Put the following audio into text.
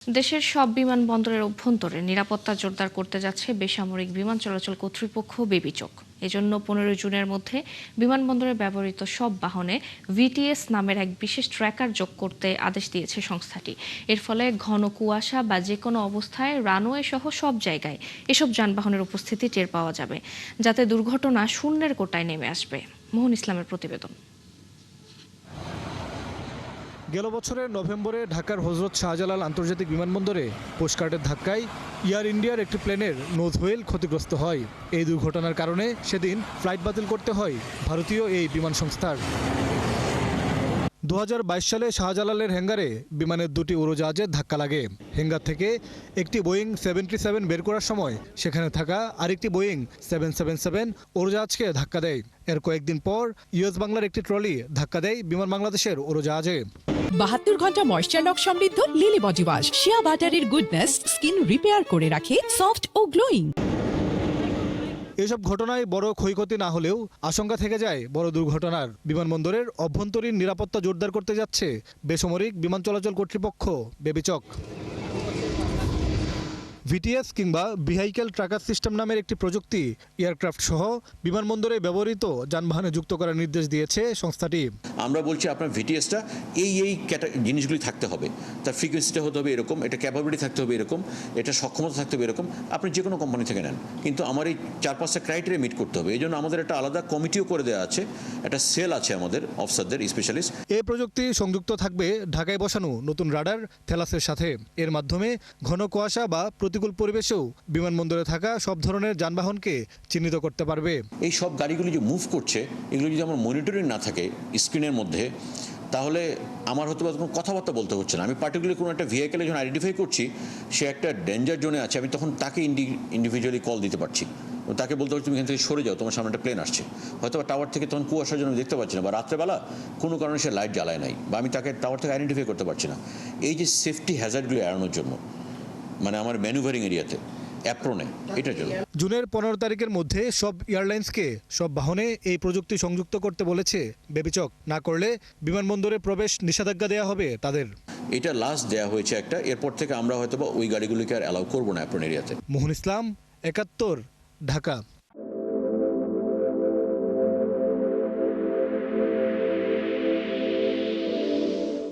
দেশের সব বিমানবন্দরের অভ্যন্তরে নিরাপত্তা জোরদার করতে যাচ্ছে বেসামরিক বিমান চলাচল কর্তৃপক্ষ বেবিচক। এজন্য 15 জুনের মধ্যে বিমানবন্দরে ব্যবহৃত সব বাহনে ভিটিএস নামের এক বিশেষ ট্র্যাকার যোগ করতে আদেশ দিয়েছে সংস্থাটি। এর ফলে ঘন কুয়াশা বা যে কোনো অবস্থায় রানওয়ে সহ সব জায়গায় এসব যানবাহনের উপস্থিতি টের পাওয়া যাবে, যাতে দুর্ঘটনা শূন্যের কোটায় নেমে আসবে। মোহন ইসলামের প্রতিবেদন। গেল বছরের নভেম্বরে ঢাকার হযরত শাহজালাল আন্তর্জাতিক বিমানবন্দরে কোস্টগার্ডের ধাক্কায় এয়ার ইন্ডিয়ার একটি প্লেনের নোজ হুইল ক্ষতিগ্রস্ত হয়। এই দুর্ঘটনার কারণে সেদিন ফ্লাইট বাতিল করতে হয় ভারতীয় এই বিমান সংস্থার। 2022 সালে শাহজালালের হ্যাঙ্গারে বিমানের দুটি উড়োজাহাজের ধাক্কা লাগে। হ্যাঙ্গার থেকে একটি বোয়িং 737 বের করার সময় সেখানে থাকা আরেকটি বোয়িং 777 উড়োজাহাজকে ধাক্কা দেয়। এর কয়েকদিন পর ইউএস বাংলার একটি ট্রলি ধাক্কা দেয় বিমান বাংলাদেশের উড়োজাহাজে। 72 ঘন্টা ময়েশ্চার লক সমৃদ্ধ লিলি বডি ওয়াশ শিয়া বাটারের গুডনেস স্কিন রিপেয়ার করে রাখে সফট ও গ্লোয়িং। এসব ঘটনায় বড় ক্ষয়ক্ষতি না হলেও আশঙ্কা থেকে যায় বড় দুর্ঘটনার। বিমানবন্দরের অভ্যন্তরীণ নিরাপত্তা জোরদার করতে যাচ্ছে বেসামরিক বিমান চলাচল কর্তৃপক্ষ বেবিচক। ভিটিএস কিংবা ভেহিক্যাল ট্র্যাকার সিস্টেম নামের একটি প্রযুক্তি এয়ারক্রাফট সহ বিমানবন্দরে ব্যবহৃত যানবাহনে যুক্ত করার নির্দেশ দিয়েছে সংস্থাটি। আমরা বলছি আপনার ভিটিএসটা এই জিনিসগুলি থাকতে হবে, তার ফ্রিকোয়েন্সিটা হতে হবে এরকম, এটা ক্যাপাবিলিটি থাকতে হবে এরকম, এটা সক্ষমতা থাকতে হবে এরকম। আপনি যে কোনো কোম্পানি থেকে নেন, কিন্তু আমার এই 4-5টা ক্রাইটেরিয়া মিট করতে হবে। এই জন্য আমাদের একটা আলাদা কমিটিও করে দেওয়া আছে, একটা সেল আছে আমাদের অফিসারদের স্পেশালিস্ট। এই প্রযুক্তি সংযুক্ত থাকবে ঢাকায় বসানো নতুন রাডার থেলাসের সাথে। এর মাধ্যমে ঘন কুয়াশা বা প্রতিকূল পরিবেশেও বিমানবন্দরে থাকা সব ধরনের যানবাহনকে চিহ্নিত করতে পারবে। এই সব গাড়িগুলি যে মুভ করছে, এগুলো যদি আমার মনিটরিং না থাকে স্ক্রিনের মধ্যে, তাহলে আমার হয়তো বা কোনো কথাবার্তা বলতে হচ্ছে না। আমি পার্টিকুলার কোনো একটা ভেহিকেলে যখন আইডেন্টিফাই করছি সে একটা ডেঞ্জার জোনে আছে, আমি তখন তাকে ইন্ডিভিজুয়ালি কল দিতে পারছি। তাকে বলতে পারছি তুমি এখান থেকে সরে যাও, তোমার সামনে একটা প্লেন আসছে। হয়তো টাওয়ার থেকে তখন কুয়াশার জন্য দেখতে পাচ্ছি না, বা রাত্রেবেলা কোনো কারণে সে লাইট জ্বালায় নাই, বা আমি তাকে টাওয়ার থেকে আইডেন্টিফাই করতে পারছি না। এই যে সেফটি হ্যাজার্ডগুলো এড়ানোর জন্য, মানে আমার ম্যানুভারিং এরিয়াতে অ্যাপ্রনে, এটার জন্য জুনের 15 তারিখের মধ্যে সব এয়ারলাইন্সকে সব বাহনে এই প্রযুক্তি সংযুক্ত করতে বলেছে বেবিচক। না করলে বিমানবন্দরে প্রবেশ নিষেধাজ্ঞা দেওয়া হবে তাদের। এটা লাস্ট দেওয়া হয়েছে একটা, এরপর থেকে আমরা হয়তো বা ওই গাড়িগুলিকে আর অ্যালাউ করবো না অ্যাপ্রন এরিয়াতে। মোহন ইসলাম, 71, ঢাকা।